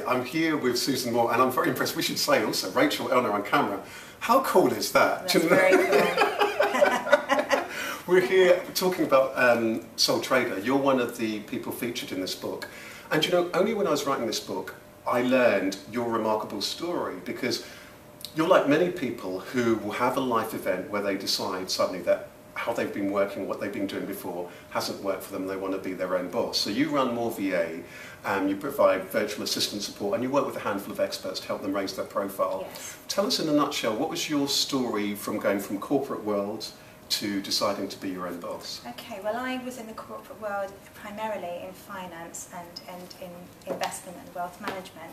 I'm here with Susan Moore, and I'm very impressed. We should say also, Rachel Elner on camera. How cool is that? That's very cool. We're here talking about Sole Trader. You're one of the people featured in this book. And you know, only when I was writing this book, I learned your remarkable story, because you're like many people who will have a life event where they decide suddenly that how they've been working, what they've been doing before, hasn't worked for them, they want to be their own boss. So you run More VA, you provide virtual assistant support, and you work with a handful of experts to help them raise their profile. Yes. Tell us in a nutshell, what was your story from going from corporate world to deciding to be your own boss? Okay, well, I was in the corporate world primarily in finance and in investment and wealth management,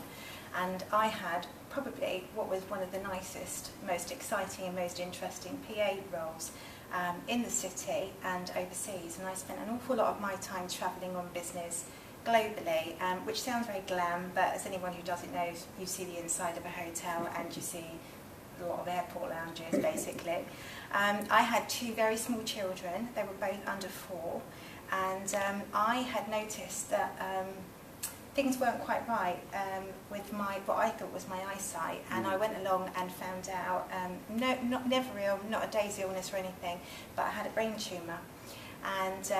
and I had probably what was one of the nicest, most exciting and most interesting PA roles in the city and overseas, and I spent an awful lot of my time travelling on business globally, which sounds very glam, but as anyone who doesn't know, you see the inside of a hotel and you see a lot of airport lounges basically. I had two very small children, they were both under 4, and I had noticed that things weren't quite right with what I thought was my eyesight, and I went along and found out, never ill, not a day's illness or anything, but I had a brain tumour. And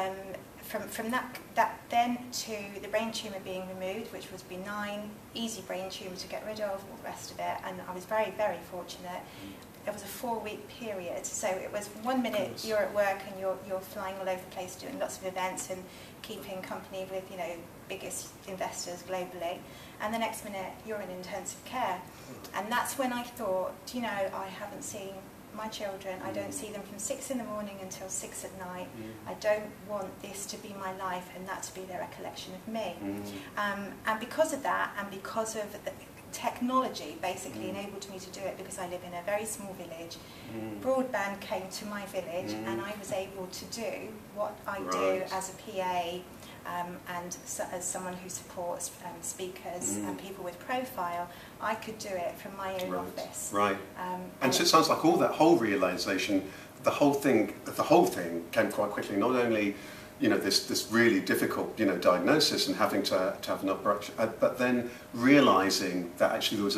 from that then to the brain tumour being removed, which was benign, easy brain tumour to get rid of, all the rest of it, and I was very, very fortunate. It was a 4-week period, so it was 1 minute you're at work and you're flying all over the place doing lots of events and keeping company with, you know, biggest investors globally, and the next minute you're in intensive care. And that's when I thought, you know, I haven't seen my children, I don't see them from 6 in the morning until 6 at night. I don't want this to be my life and that to be their recollection of me. And because of that, and because of the technology basically enabled me to do it, because I live in a very small village, broadband came to my village, and I was able to do what I do as a PA, and so, as someone who supports speakers and people with profile, I could do it from my own office. Right. And so it sounds like all that whole realisation, the whole thing came quite quickly. Not only, you know, this really difficult, you know, diagnosis and having to have an operation, but then realising that actually there was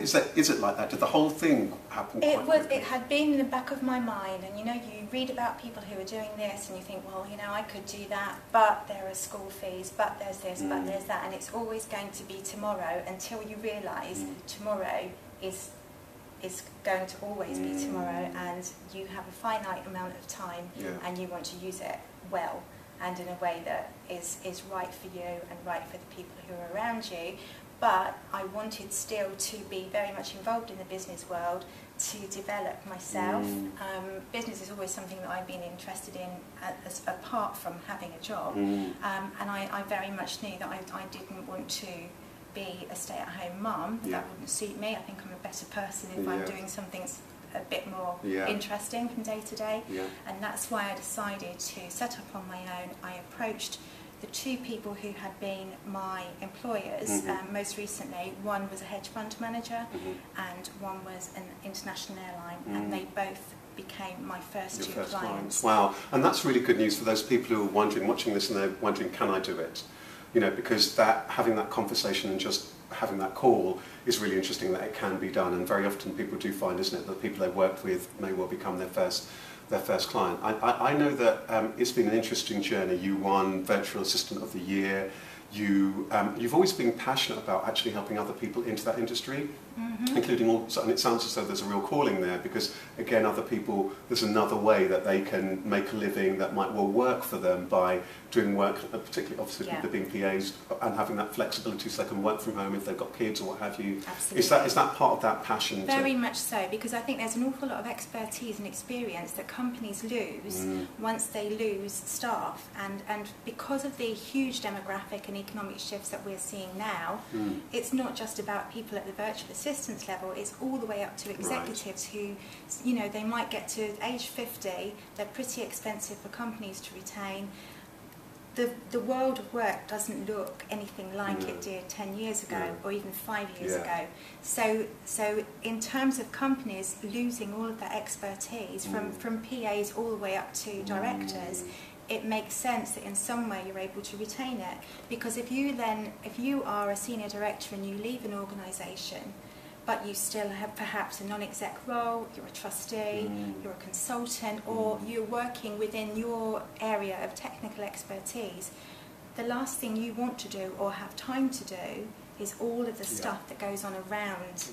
is it like that? Did the whole thing happen quite quickly? It had been in the back of my mind, and you know, you read about people who are doing this and you think, well, you know, I could do that, but there are school fees, but there's this, but there's that, and it's always going to be tomorrow, until you realise tomorrow is going to always be tomorrow, and you have a finite amount of time, and you want to use it well and in a way that is right for you and right for the people who are around you. But I wanted still to be very much involved in the business world, to develop myself. Business is always something that I've been interested in apart from having a job, and I very much knew that I didn't want to be a stay-at-home mum. That wouldn't suit me. I think I'm a better person if I'm doing something that's a bit more interesting from day to day, and that's why I decided to set up on my own. I approached the 2 people who had been my employers most recently. One was a hedge fund manager, and one was an international airline, and they both became my first 2 clients. Wow, and that's really good news for those people who are wondering, watching this, and they're wondering, can I do it? You know, because having that conversation and just having that call is really interesting, that it can be done. And very often people do find, isn't it, that the people they've worked with may well become their first client. I know that it's been an interesting journey. You won Virtual Assistant of the Year. You've always been passionate about actually helping other people into that industry, including also, and it sounds as though there's a real calling there, because again, other people, there's another way that they can make a living that might well work for them by doing work, particularly obviously people being PAs, and having that flexibility so they can work from home if they've got kids or what have you. Absolutely. Is that part of that passion? Very much so, because I think there's an awful lot of expertise and experience that companies lose once they lose staff, and because of the huge demographic and economic shifts that we're seeing now, it's not just about people at the virtual assistance level, it's all the way up to executives who, you know, they might get to age 50, they're pretty expensive for companies to retain. The world of work doesn't look anything like it did 10 years ago or even 5 years ago. So in terms of companies losing all of that expertise from PAs all the way up to directors, it makes sense that in some way you're able to retain it. Because if you are a senior director and you leave an organisation, but you still have perhaps a non-exec role, you're a trustee, you're a consultant, or you're working within your area of technical expertise, the last thing you want to do or have time to do is all of the stuff that goes on around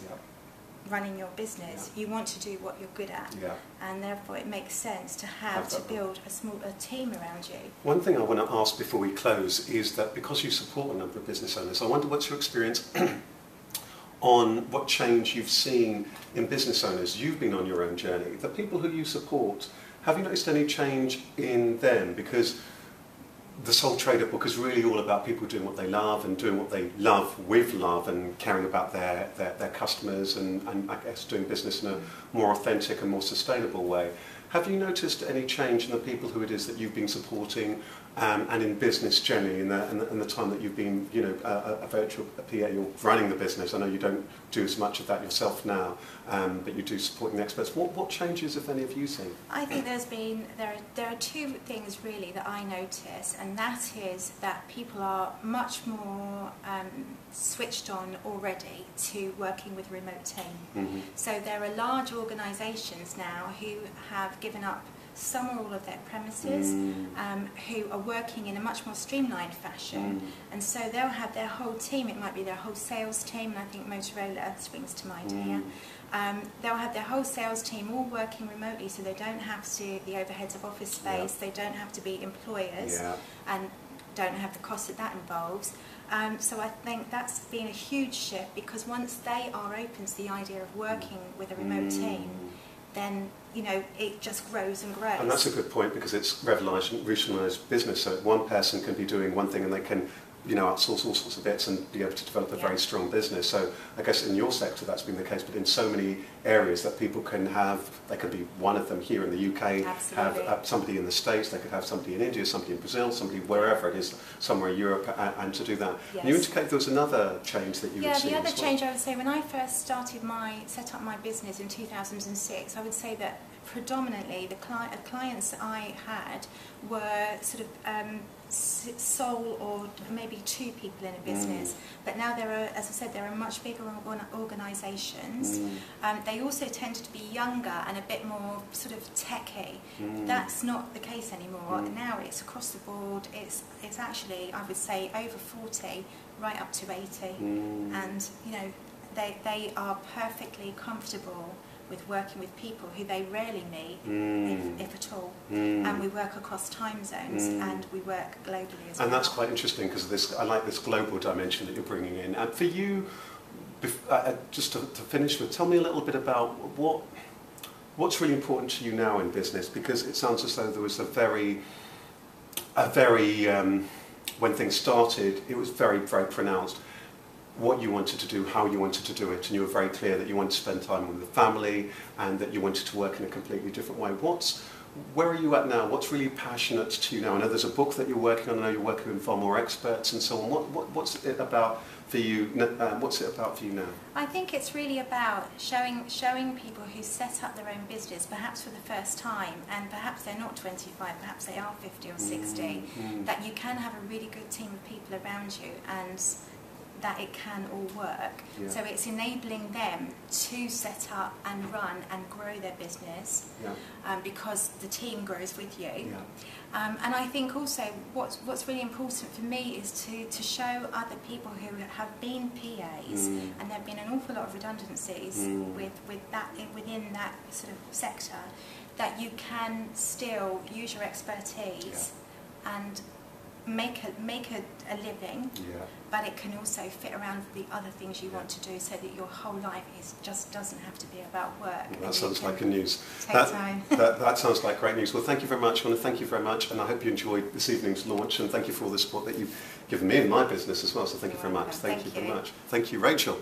running your business. You want to do what you're good at, and therefore it makes sense to build a team around you. One thing I want to ask before we close is that because you support a number of business owners, I wonder what's your experience on what change you've seen in business owners. You've been on your own journey. The people who you support, have you noticed any change in them? Because the Sole Trader book is really all about people doing what they love and doing what they love with love and caring about their customers and I guess doing business in a more authentic and more sustainable way. Have you noticed any change in the people who it is that you've been supporting and in business generally in the time that you've been, you know, a virtual PA, you're running the business? I know you don't do as much of that yourself now, but you do supporting the experts. What changes, if any, have you seen? I think there are two things really that I notice, and that is that people are much more switched on already to working with a remote team. So there are large organisations now who have given up some or all of their premises, who are working in a much more streamlined fashion, and so they'll have their whole team. It might be their whole sales team, and I think Motorola springs to mind here. They'll have their whole sales team all working remotely, so they don't have to the overheads of office space, they don't have to be employers, and don't have the cost that involves. So I think that's been a huge shift, because once they are open to the idea of working with a remote team, then, you know, it just grows and grows. And that's a good point, because it's revolutionised business. So one person can be doing one thing and they can, you know, outsource all sorts of bits and be able to develop a very strong business. So I guess in your sector that's been the case, but in so many areas that people can have, they could be one of them here in the UK, have somebody in the States, they could have somebody in India, somebody in Brazil, somebody wherever it is, somewhere in Europe, and to do that. And you indicate there was another change that you would see. Yeah, the other change I would say, when I first set up my business in 2006, I would say that predominantly the clients that I had were sort of sole or maybe two people in a business, but now there are, as I said, there are much bigger organisations. They also tended to be younger and a bit more sort of techy. That's not the case anymore. Now it's across the board. It's actually, I would say, over 40 right up to 80, and you know, they are perfectly comfortable with working with people who they rarely meet, if at all. And we work across time zones, and we work globally as well. And that's quite interesting, because I like this global dimension that you're bringing in. And for you, just to finish with, tell me a little bit about what's really important to you now in business, because it sounds as though there was a very when things started, it was very, very pronounced what you wanted to do, how you wanted to do it, and you were very clear that you wanted to spend time with the family and that you wanted to work in a completely different way. Where are you at now? What's really passionate to you now? I know there's a book that you're working on. I know you're working with far more experts and so on. What's it about for you? What's it about for you now? I think it's really about showing people who set up their own business, perhaps for the first time, and perhaps they're not 25, perhaps they are 50 or 60, that you can have a really good team of people around you, and that it can all work. So it's enabling them to set up and run and grow their business, because the team grows with you. And I think also what's really important for me is to show other people who have been PAs, and there have been an awful lot of redundancies within that sort of sector, that you can still use your expertise and make a living, but it can also fit around the other things you want to do, so that your whole life just doesn't have to be about work. Well, that sounds like good news. Time. That sounds like great news. Well, thank you very much. I want to thank you very much, and I hope you enjoyed this evening's launch, and thank you for all the support that you've given me in my business as well, so thank you very much. Thank you very much. Thank you, Rachel.